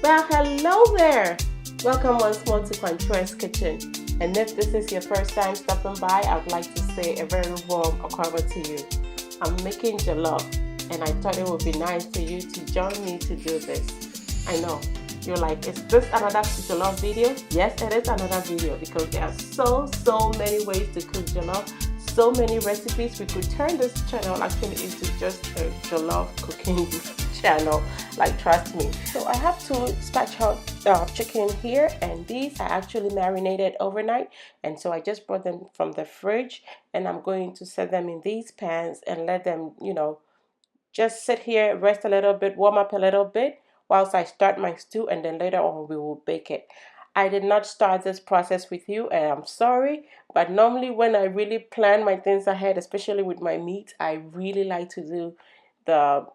Well, hello there! Welcome once more to Contour's Kitchen. And if this is your first time stopping by, I would like to say a very warm welcome to you. I'm making jollof, and I thought it would be nice for you to join me to do this. I know, you're like, is this another jollof video? Yes, it is another video because there are so many ways to cook jollof. So many recipes. We could turn this channel actually into just a jollof cooking channel, like, trust me. So I have two spatchcock chicken here, and these are actually marinated overnight, and so I just brought them from the fridge, and I'm going to set them in these pans and let them, just sit here, rest a little bit, warm up a little bit whilst I start my stew, and then later on we will bake it. I did not start this process with you, and I'm sorry, but normally when I really plan my things ahead, especially with my meat, I really like to do the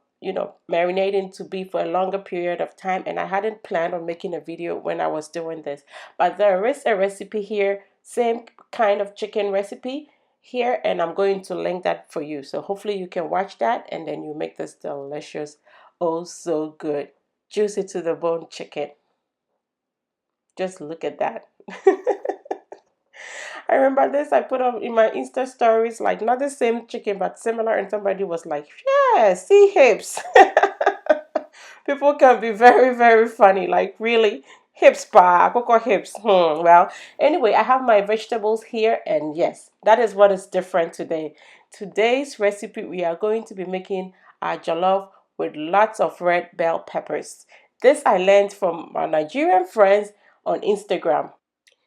marinating to be for a longer period of time, and I hadn't planned on making a video when I was doing this. But there is a recipe here, same kind of chicken recipe here, and I'm going to link that for you. So hopefully you can watch that, and then you make this delicious, oh so good, juicy to the bone chicken. Just look at that. I remember this, I put up in my Insta stories, like not the same chicken but similar, and somebody was like, yeah, see hips. People can be very funny, like really, hips pa, cocoa hips. Well, anyway, I have my vegetables here, and yes, that is what is different today. Today's recipe, we are going to be making our jollof with lots of red bell peppers. This I learned from my Nigerian friends on Instagram.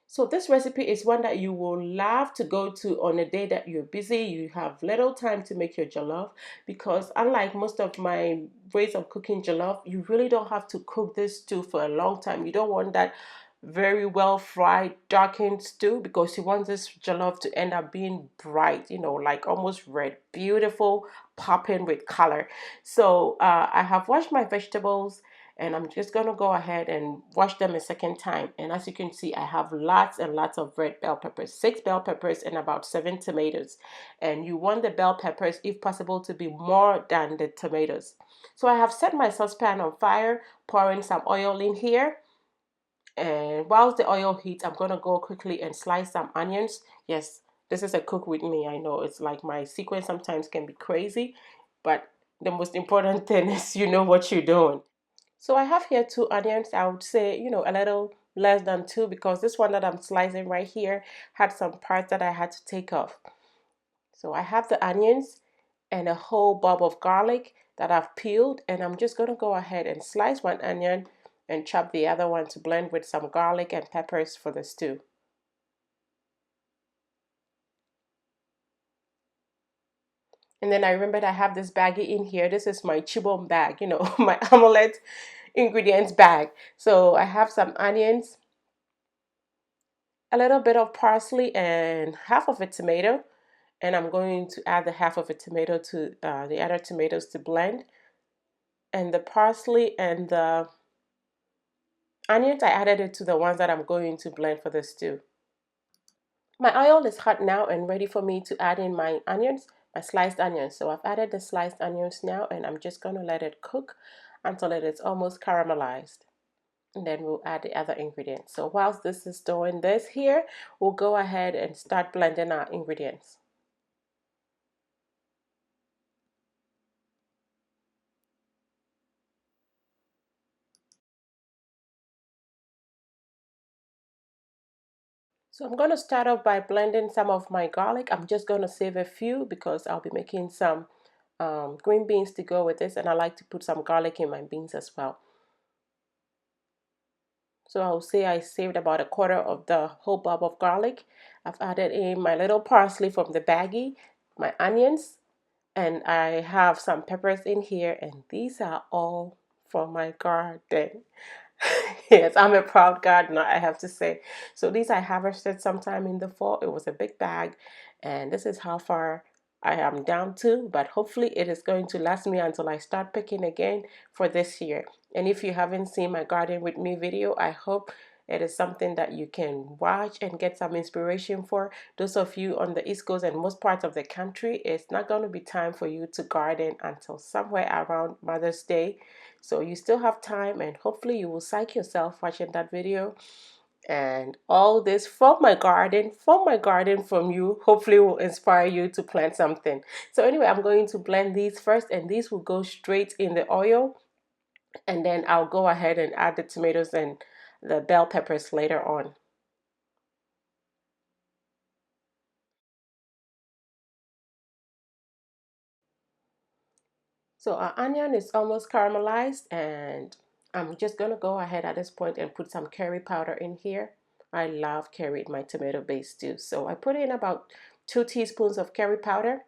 So this recipe is one that you will love to go to on a day that you're busy, you have little time to make your jollof, because unlike most of my ways of cooking jollof, you really don't have to cook this stew for a long time. You don't want that very well fried darkened stew, because you want this jollof to end up being bright, like almost red, beautiful, popping with color. So I have washed my vegetables, and I'm just gonna go ahead and wash them a second time. And as you can see, I have lots and lots of red bell peppers, 6 bell peppers and about 7 tomatoes. And you want the bell peppers, if possible, to be more than the tomatoes. So I have set my saucepan on fire, pouring some oil in here. And whilst the oil heats, I'm gonna go quickly and slice some onions. Yes, this is a cook with me. I know it's like my sequence sometimes can be crazy, but the most important thing is you know what you're doing. So I have here 2 onions. I would say, a little less than two, because this one that I'm slicing right here had some parts that I had to take off. So I have the onions and a whole bulb of garlic that I've peeled, and I'm just going to go ahead and slice one onion and chop the other one to blend with some garlic and peppers for the stew. And then I remembered I have this baggie in here. This is my chibom bag, my omelette ingredients bag. So I have some onions, a little bit of parsley, and half of a tomato. And I'm going to add the half of a tomato to the other tomatoes to blend. And the parsley and the onions, I added it to the ones that I'm going to blend for the stew. My oil is hot now and ready for me to add in my onions, my sliced onions. So I've added the sliced onions now, and I'm just going to let it cook until it is almost caramelized. And then we'll add the other ingredients. So whilst this is doing this here, we'll go ahead and start blending our ingredients. So I'm going to start off by blending some of my garlic. I'm just going to save a few because I'll be making some green beans to go with this, and I like to put some garlic in my beans as well. So I'll say I saved about a quarter of the whole bulb of garlic. I've added in my little parsley from the baggie, my onions, and I have some peppers in here, and these are all from my garden. Yes, I'm a proud gardener, I have to say. So these I harvested sometime in the fall. It was a big bag, and this is how far I am down to, but hopefully it is going to last me until I start picking again for this year. And if you haven't seen my garden with me video, I hope It is something that you can watch and get some inspiration for. Those of you on the East Coast and most parts of the country, it's not going to be time for you to garden until somewhere around Mother's Day. So you still have time, and hopefully you will psych yourself watching that video. And all this from my garden from you, hopefully will inspire you to plant something. So anyway, I'm going to blend these first, and these will go straight in the oil, and then I'll go ahead and add the tomatoes and the bell peppers later on. So our onion is almost caramelized, and I'm just gonna go ahead at this point and put some curry powder in here. I love curry in my tomato based stew. So I put in about 2 teaspoons of curry powder,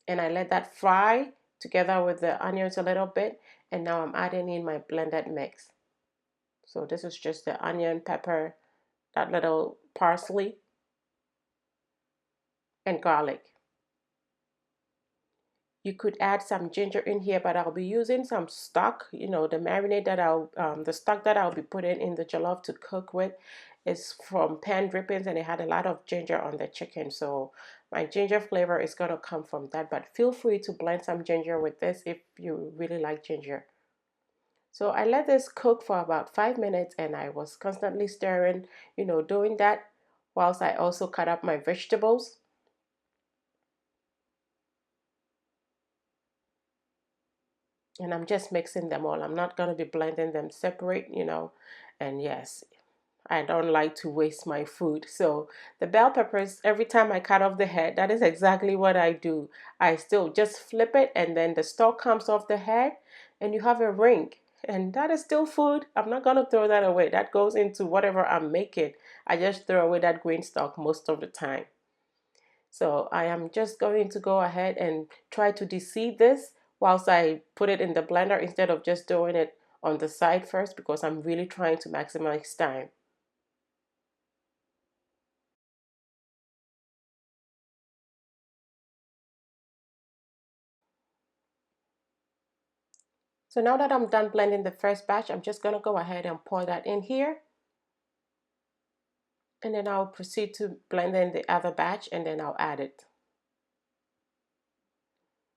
and I let that fry together with the onions a little bit. And now I'm adding in my blended mix. So this is just the onion, pepper, that little parsley, and garlic. You could add some ginger in here, but I'll be using some stock. The marinade that the stock that I'll be putting in the jollof to cook with is from pan drippings, and it had a lot of ginger on the chicken. So my ginger flavor is gonna come from that. But feel free to blend some ginger with this if you really like ginger. So I let this cook for about 5 minutes, and I was constantly stirring, doing that whilst I also cut up my vegetables. And I'm just mixing them all. I'm not going to be blending them separate. And yes, I don't like to waste my food. So the bell peppers, every time I cut off the head, that is exactly what I do. I still just flip it, and then the stalk comes off the head, and you have a ring. And that is still food. I'm not going to throw that away. That goes into whatever I'm making. I just throw away that green stalk most of the time. So I am just going to go ahead and try to de-seed this whilst I put it in the blender instead of just doing it on the side first, because I'm really trying to maximize time. So now that I'm done blending the first batch, I'm just going to go ahead and pour that in here. And then I'll proceed to blend in the other batch, and then I'll add it.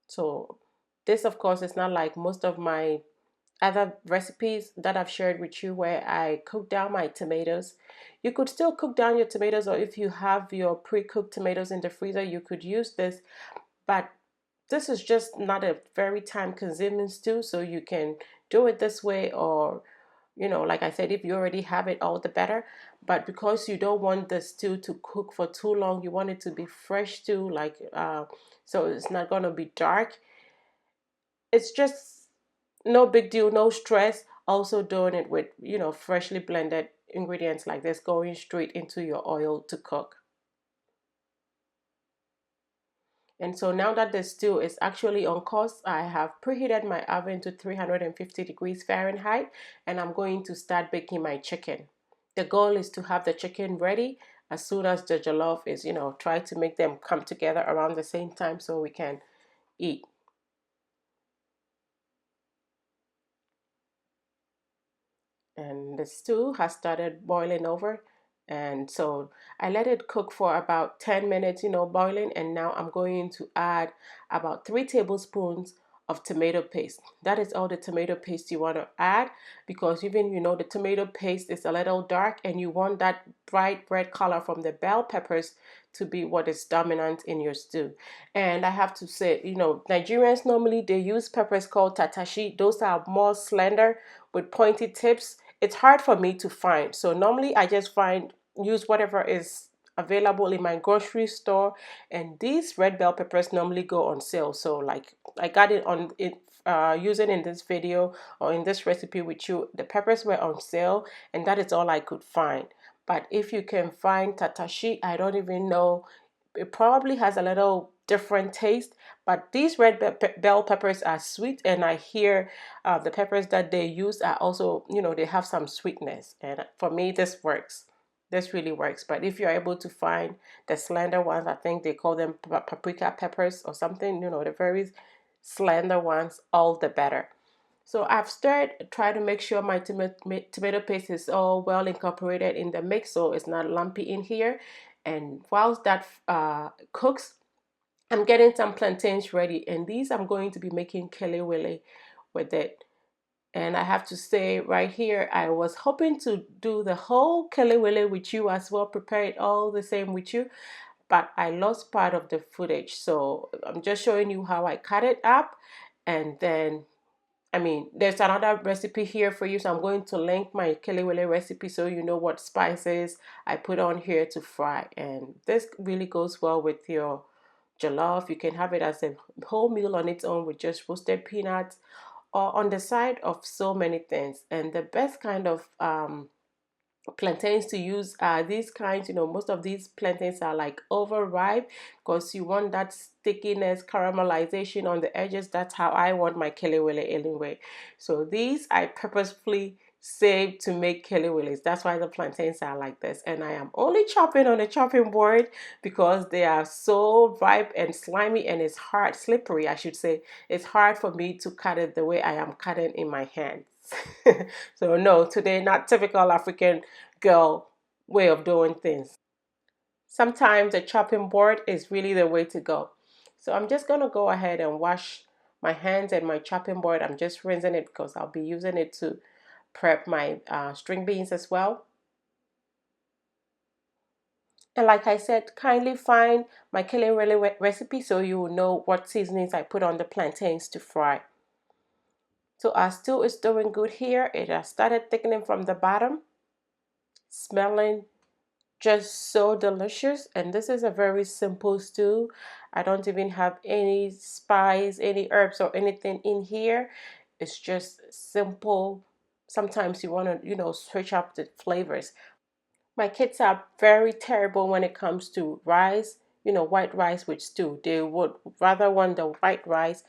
So this, of course, is not like most of my other recipes that I've shared with you where I cook down my tomatoes. You could still cook down your tomatoes, or if you have your pre-cooked tomatoes in the freezer, you could use this. But this is just not a very time consuming stew, so you can do it this way, or like I said, if you already have it, all the better. But because you don't want the stew to cook for too long, you want it to be fresh stew, like so it's not going to be dark. It's just no big deal, no stress. Also doing it with freshly blended ingredients like this, going straight into your oil to cook. And so now that the stew is actually on course, I have preheated my oven to 350 degrees Fahrenheit, and I'm going to start baking my chicken. The goal is to have the chicken ready as soon as the jollof is, try to make them come together around the same time so we can eat. And the stew has started boiling over, and so I let it cook for about 10 minutes, boiling. And now I'm going to add about 3 tablespoons of tomato paste. That is all the tomato paste you want to add, because even the tomato paste is a little dark, and you want that bright red color from the bell peppers to be what is dominant in your stew. And I have to say, Nigerians normally they use peppers called tatashi. Those are more slender with pointy tips. It's hard for me to find. So normally I just use whatever is available in my grocery store, and these red bell peppers normally go on sale. So like I got it on it using in this video or in this recipe with you, the peppers were on sale, and that is all I could find. But if you can find tatashi, I don't even know, it probably has a little different taste. But these red bell peppers are sweet, and I hear the peppers that they use are also, they have some sweetness. And for me, this works. This really works. But if you're able to find the slender ones, I think they call them paprika peppers or something, the very slender ones, all the better. So I've stirred, try to make sure my tomato paste is all well incorporated in the mix so it's not lumpy in here. And whilst that cooks, I'm getting some plantains ready, and these I'm going to be making kelewele with it. And I have to say right here, I was hoping to do the whole kelewele with you as well, prepare it all the same with you, but I lost part of the footage. So I'm just showing you how I cut it up. And then, I mean, there's another recipe here for you. So I'm going to link my kelewele recipe so you know what spices I put on here to fry. And this really goes well with your jollof. You can have it as a whole meal on its own with just roasted peanuts or on the side of so many things. And the best kind of plantains to use are these kinds. Most of these plantains are like overripe because you want that stickiness, caramelization on the edges. That's how I want my kelewele anyway. So these I purposefully saved to make keleweles. That's why the plantains are like this. And I am only chopping on a chopping board because they are so ripe and slimy, and it's hard, slippery I should say. It's hard for me to cut it the way I am cutting in my hands. So no, today not typical African girl way of doing things. Sometimes a chopping board is really the way to go. So I'm just gonna go ahead and wash my hands and my chopping board. I'm just rinsing it because I'll be using it to prep my string beans as well. And like I said, kindly find my kelewele recipe so you will know what seasonings I put on the plantains to fry. So our stew is doing good here. It has started thickening from the bottom, smelling just so delicious. And this is a very simple stew. I don't even have any spice, any herbs or anything in here. It's just simple. Sometimes you want to switch up the flavors. My kids are very terrible when it comes to rice, white rice with stew. They would rather want the white rice,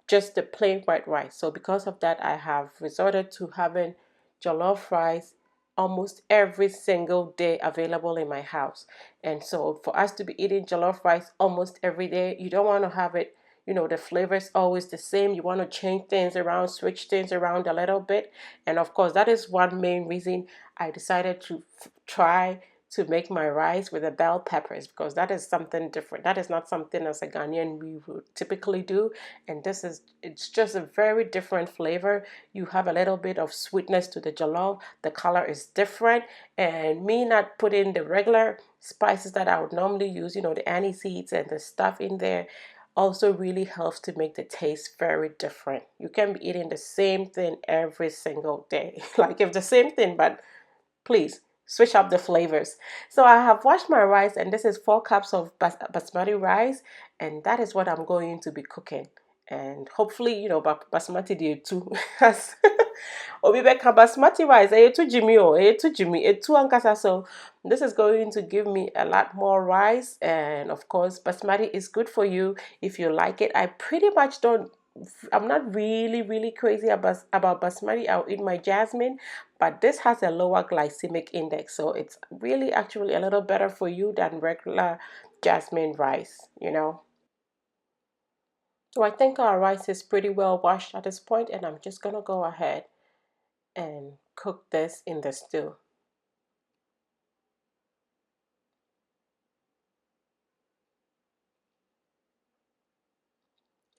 just the plain white rice. So because of that, I have resorted to having jollof rice almost every single day available in my house. And so for us to be eating jollof rice almost every day, you don't want to have it, the flavor is always the same. You want to change things around, switch things around a little bit. And of course, that is one main reason I decided to try to make my rice with the bell peppers, because that is something different. That is not something as a Ghanaian we would typically do. And it's just a very different flavor. You have a little bit of sweetness to the jollof. The color is different. And me not putting the regular spices that I would normally use, the anise seeds and the stuff in there, also really helps to make the taste very different. You can be eating the same thing every single day. Like if the same thing, but please switch up the flavors. So I have washed my rice, and this is 4 cups of basmati rice, and that is what I'm going to be cooking. And hopefully, basmati day too. As obi beka basmati rice, to Jimmy, to Jimmy, to ankasa. So this is going to give me a lot more rice, and of course, basmati is good for you if you like it. I pretty much don't. I'm not really crazy about basmati. I'll eat my jasmine, but this has a lower glycemic index, so it's really actually a little better for you than regular jasmine rice. So I think our rice is pretty well washed at this point, and I'm just gonna go ahead and cook this in the stew.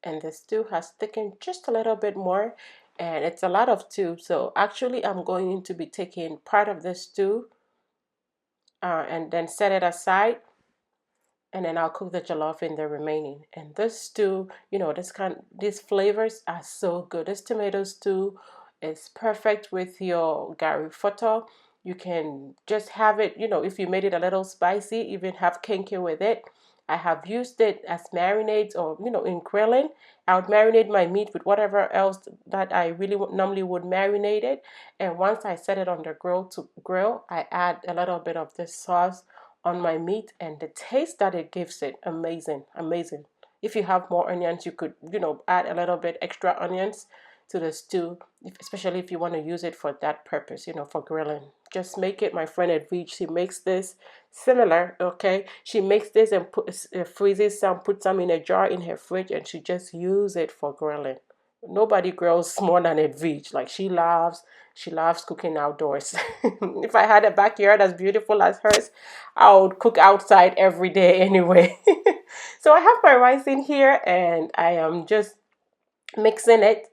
And the stew has thickened just a little bit more, and it's a lot of stew. So actually I'm going to be taking part of the stew and then set it aside, and then I'll cook the jollof in the remaining. And this stew, these flavors are so good. This tomato stew is perfect with your gari photo. You can just have it, if you made it a little spicy, even have kenke with it. I have used it as marinades, or in grilling. I would marinate my meat with whatever else that I really normally would marinate it. And once I set it on the grill to grill, I add a little bit of this sauce on my meat, and the taste that it gives it, amazing. If you have more onions, you could add a little bit extra onions to the stew, especially if you want to use it for that purpose, for grilling. Just make it. My friend Edwige, she makes this similar. Okay, she makes this and freezes some, puts some in a jar in her fridge, and she just use it for grilling. Nobody grills more than Edwige. Like she loves cooking outdoors. If I had a backyard as beautiful as hers, I would cook outside every day anyway. So I have my rice in here and I am just mixing it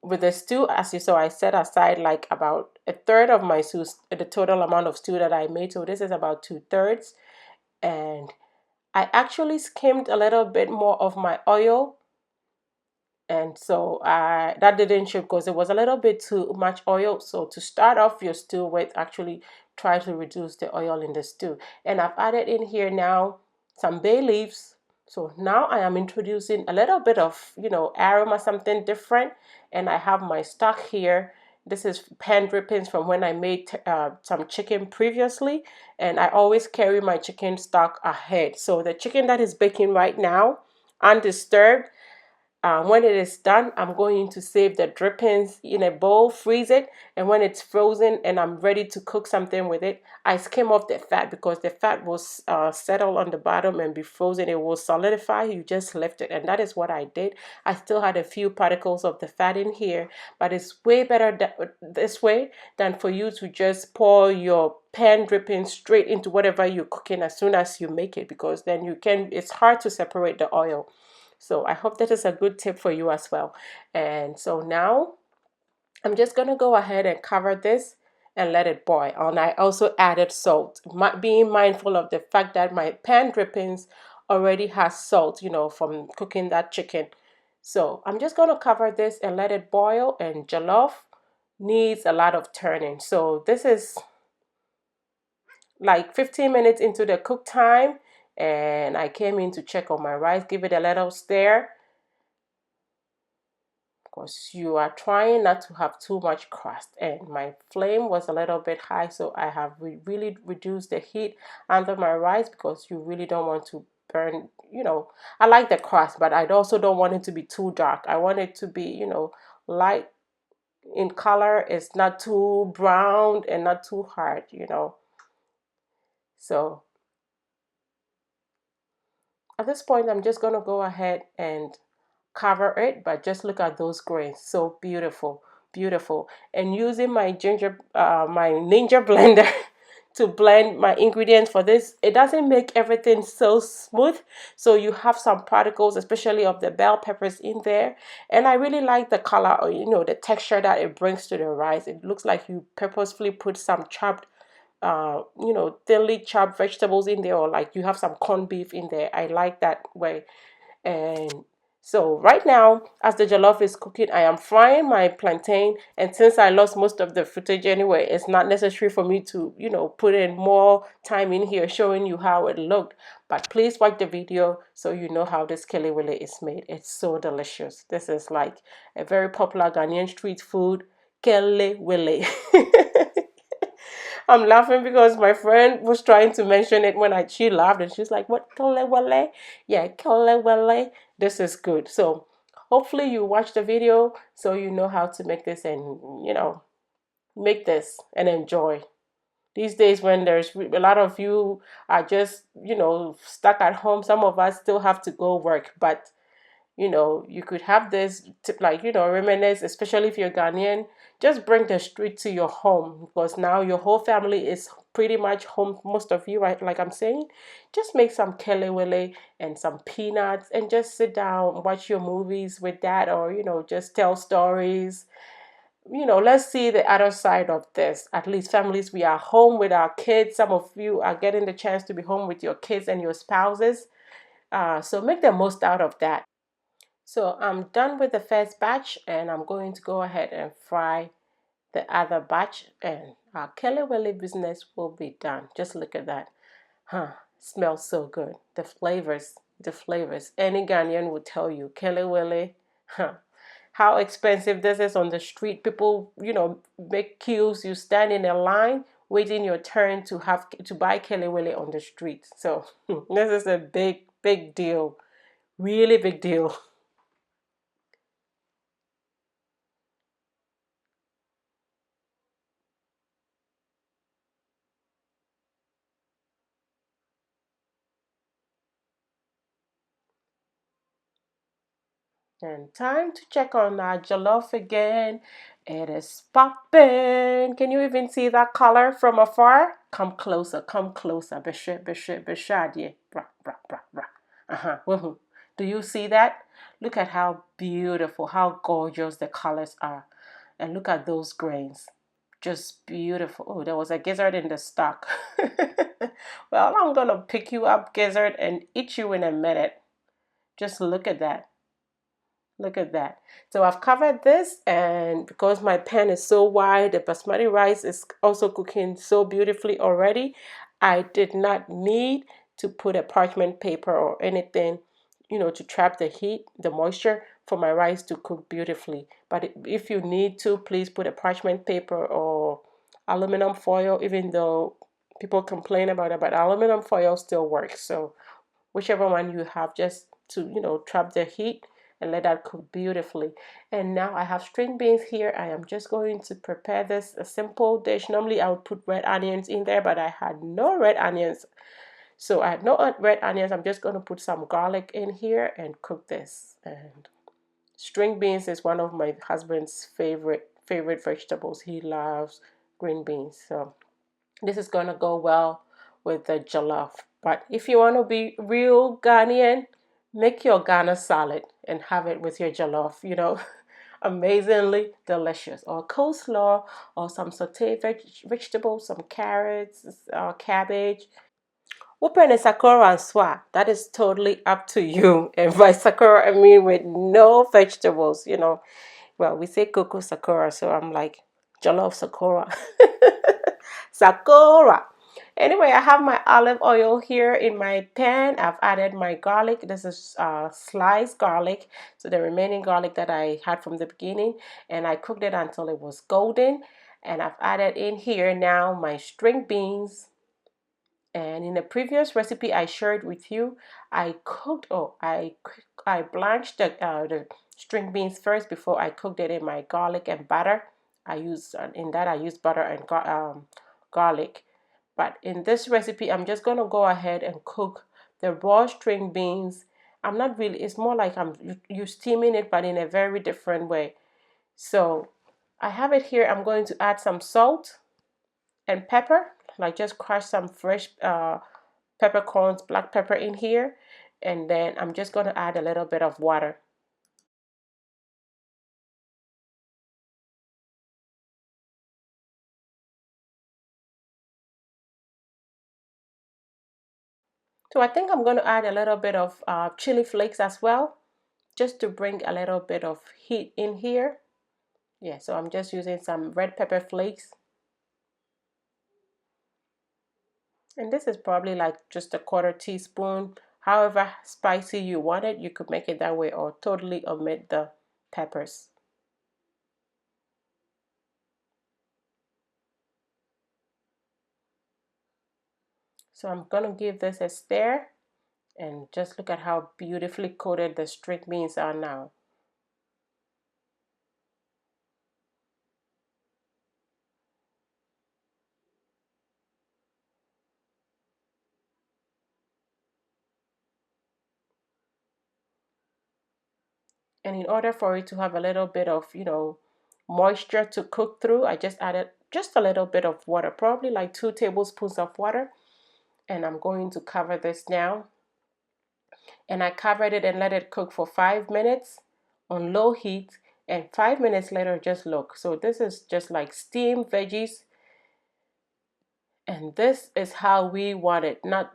with the stew. As you saw, I set aside like about a third of my stew, the total amount of stew that I made. So this is about two-thirds. And I actually skimmed a little bit more of my oil, and so that didn't show because it was a little bit too much oil. So to start off your stew with, actually try to reduce the oil in the stew. And I've added in here now some bay leaves. So now I am introducing a little bit of, aroma, something different. And I have my stock here. This is pan drippings from when I made some chicken previously. And I always carry my chicken stock ahead. So the chicken that is baking right now, undisturbed, when it is done, I'm going to save the drippings in a bowl, freeze it, and when it's frozen and I'm ready to cook something with it, I skim off the fat because the fat will settle on the bottom and be frozen. It will solidify. You just lift it, and that is what I did. I still had a few particles of the fat in here, but it's way better this way than for you to just pour your pan dripping straight into whatever you're cooking as soon as you make it, because then it's hard to separate the oil. So I hope that is a good tip for you as well. And so now I'm just going to go ahead and cover this and let it boil. And I also added salt, being mindful of the fact that my pan drippings already has salt, from cooking that chicken. So I'm just going to cover this and let it boil. And jollof needs a lot of turning. So this is like 15 minutes into the cook time, and I came in to check on my rice, give it a little stir, because you are trying not to have too much crust, and my flame was a little bit high, so I have really reduced the heat under my rice because you really don't want to burn. I like the crust, but I also don't want it to be too dark. I want it to be, light in color. It's not too brown and not too hard. So at this point, I'm just going to go ahead and cover it, but just look at those grains. So beautiful, beautiful. And using my my ninja blender to blend my ingredients for this, it doesn't make everything so smooth. So you have some particles, especially of the bell peppers in there. And I really like the color, or the texture that it brings to the rice. It looks like you purposefully put some chopped thinly chopped vegetables in there, or like you have some corned beef in there. I like that way. And so right now, as the jollof is cooking, I am frying my plantain. And since I lost most of the footage anyway, it's not necessary for me to, put in more time in here showing you how it looked. But please watch the video so you know how this kelewele is made. It's so delicious. This is like a very popular Ghanaian street food, kelewele. I'm laughing because my friend was trying to mention it when she laughed, and she's like, "What, kelewele?" Yeah, kelewele. This is good. So hopefully you watch the video so you know how to make this, and make this and enjoy. These days when there's a lot of you are just stuck at home, some of us still have to go work, but you could have this tip, like, reminisce, especially if you're Ghanaian. Just bring the street to your home, because now your whole family is pretty much home, most of you, right? Like I'm saying, just make some kelewele and some peanuts and just sit down, watch your movies with that, or, just tell stories. Let's see the other side of this. At least families, we are home with our kids. Some of you are getting the chance to be home with your kids and your spouses. So make the most out of that. So I'm done with the first batch, and I'm going to go ahead and fry the other batch, and our kelewele business will be done. Just look at that. Huh, smells so good. The flavors, the flavors. Any Ghanaian will tell you kelewele, huh, how expensive this is on the street. People, make queues. You stand in a line waiting your turn to buy kelewele on the street. So this is a big, big deal. Really big deal. And time to check on our jollof again. It is popping. Can you even see that color from afar? Come closer, come closer. Beshe, beshe, beshe, bra, bra, bra, bra. Woohoo. Do you see that? Look at how beautiful, how gorgeous the colors are. And look at those grains. Just beautiful. Oh, there was a gizzard in the stock. Well, I'm going to pick you up, gizzard, and eat you in a minute. Just look at that. Look at that. So I've covered this, and because my pan is so wide, the basmati rice is also cooking so beautifully already. I did not need to put a parchment paper or anything, to trap the heat, the moisture for my rice to cook beautifully. But if you need to, please put a parchment paper or aluminum foil, even though people complain about it, but aluminum foil still works. So whichever one you have, just to trap the heat and let that cook beautifully. And now I have string beans here. I am just going to prepare this a simple dish. Normally I would put red onions in there, but I had no red onions, so I had no red onions. I'm just going to put some garlic in here and cook this. And string beans is one of my husband's favorite vegetables. He loves green beans, so this is gonna go well with the jollof. But if you want to be real Ghanaian, make your Ghana salad and have it with your jollof, amazingly delicious. Or coleslaw, or some sauteed vegetables, some carrots, cabbage. Open a sakura and swa. That is totally up to you. And by sakura, I mean with no vegetables. Well, we say cocoa sakura, so I'm like jollof sakura. Sakura. Anyway, I have my olive oil here in my pan. I've added my garlic. This is sliced garlic, so the remaining garlic that I had from the beginning, and I cooked it until it was golden. And I've added in here now my string beans. And in the previous recipe I shared with you, I blanched the string beans first before I cooked it in my garlic and butter. I used butter and garlic. But in this recipe, I'm just gonna go ahead and cook the raw string beans. I'm not really. It's more like you steaming it, but in a very different way. So I have it here. I'm going to add some salt and pepper, like just crush some fresh peppercorns, black pepper in here, and then I'm just going to add a little bit of water. So I think I'm going to add a little bit of chili flakes as well, just to bring a little bit of heat in here. Yeah, so I'm just using some red pepper flakes. And this is probably like just a quarter teaspoon. However spicy you want it, you could make it that way or totally omit the peppers. So I'm going to give this a stir, and just look at how beautifully coated the string beans are now. And in order for it to have a little bit of, moisture to cook through, I just added just a little bit of water, probably like 2 tablespoons of water. And I'm going to cover this now. And I covered it and let it cook for 5 minutes on low heat. And 5 minutes later, just look. So this is just like steamed veggies. And this is how we want it, not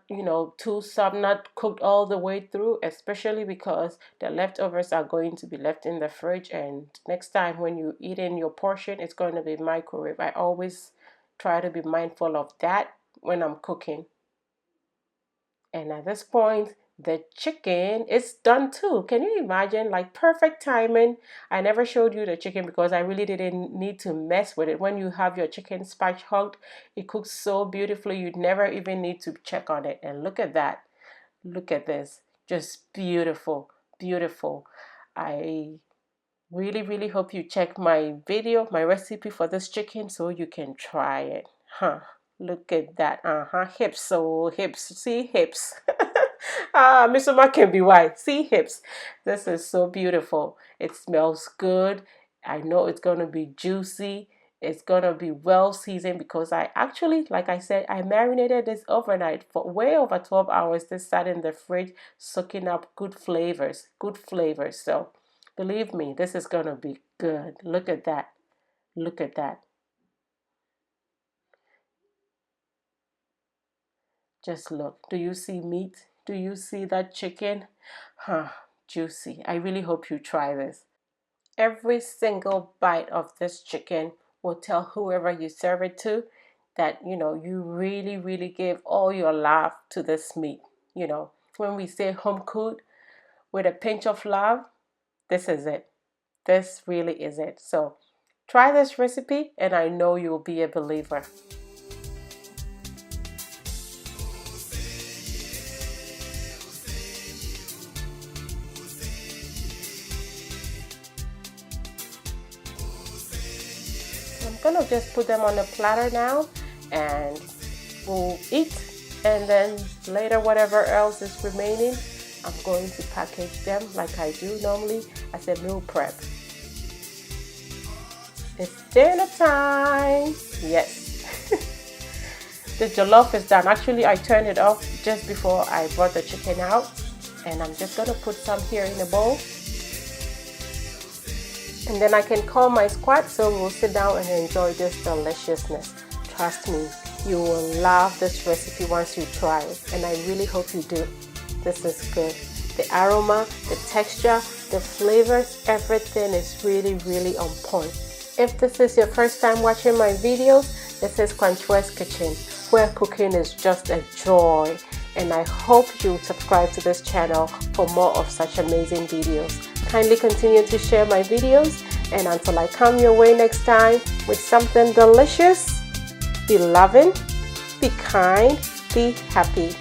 too soft, not cooked all the way through, especially because the leftovers are going to be left in the fridge, and next time when you eat in your portion, it's going to be microwave. I always try to be mindful of that when I'm cooking. And at this point, the chicken is done too. Can you imagine? Like perfect timing. I never showed you the chicken because I really didn't need to mess with it. When you have your chicken spatchcock, it cooks so beautifully. You'd never even need to check on it. And look at that. Look at this. Just beautiful. Beautiful. I really, really hope you check my video, my recipe for this chicken so you can try it. Huh. Look at that. Hips. So hips. See hips. Misuma can be white. See hips. This is so beautiful. It smells good. I know it's going to be juicy. It's going to be well seasoned because I actually, like I said, I marinated this overnight for way over 12 hours. This sat in the fridge soaking up good flavors. Good flavors. So believe me, this is going to be good. Look at that. Look at that. Just look. Do you see meat? Do you see that chicken? Huh, juicy. I really hope you try this. Every single bite of this chicken will tell whoever you serve it to that, you really, really gave all your love to this meat. When we say home cooked with a pinch of love, this is it. This really is it. So try this recipe and I know you'll be a believer. I'm gonna just put them on a platter now and we'll eat, and then later whatever else is remaining, I'm going to package them like I do normally as a meal prep. It's dinner time. Yes. The jollof is done. Actually, I turned it off just before I brought the chicken out, and I'm just gonna put some here in a bowl. And then I can call my squad, so we'll sit down and enjoy this deliciousness. Trust me, you will love this recipe once you try it, and I really hope you do. This is good. The aroma, the texture, the flavors, everything is really, really on point. If this is your first time watching my videos, this is Kwanchua's Kitchen, where cooking is just a joy. And I hope you subscribe to this channel for more of such amazing videos. Kindly continue to share my videos, and until I come your way next time with something delicious, be loving, be kind, be happy.